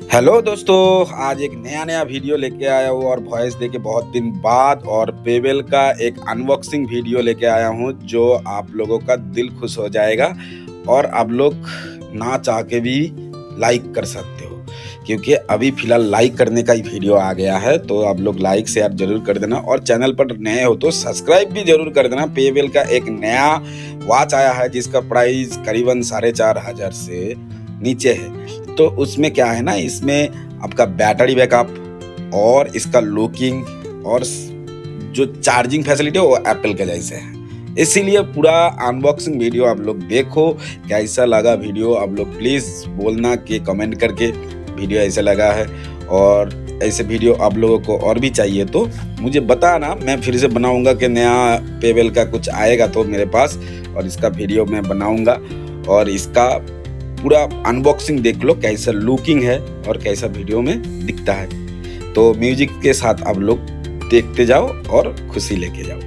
Hello दोस्तों, आज एक नया वीडियो लेके आया हूँ और वॉइस देके बहुत दिन बाद और पेबल का एक अनबॉक्सिंग वीडियो लेके आया हूँ जो आप लोगों का दिल खुश हो जाएगा और आप लोग ना चाह के भी लाइक कर सकते हो, क्योंकि अभी फिलहाल लाइक करने का ही वीडियो आ गया है। तो आप लोग लाइक शेयर जरूर कर देना और चैनल पर नए हो तो सब्सक्राइब भी जरूर कर देना। पेबल का एक नया वॉच आया है जिसका प्राइस करीबन 4,500 से नीचे है। तो उसमें क्या है ना, इसमें आपका बैटरी बैकअप और इसका लुकिंग और जो चार्जिंग फैसिलिटी है वो एप्पल के जैसे है। इसीलिए पूरा अनबॉक्सिंग वीडियो आप लोग देखो। कैसा लगा वीडियो आप लोग प्लीज़ बोलना कि कमेंट करके वीडियो ऐसा लगा है, और ऐसे वीडियो आप लोगों को और भी चाहिए तो मुझे बताना, मैं फिर से बनाऊंगा कि नया पेबल का कुछ आएगा तो मेरे पास, और इसका वीडियो मैं बनाऊंगा। और इसका पूरा अनबॉक्सिंग देख लो कैसा लुकिंग है और कैसा वीडियो में दिखता है। तो म्यूजिक के साथ आप लोग देखते जाओ और खुशी लेके जाओ।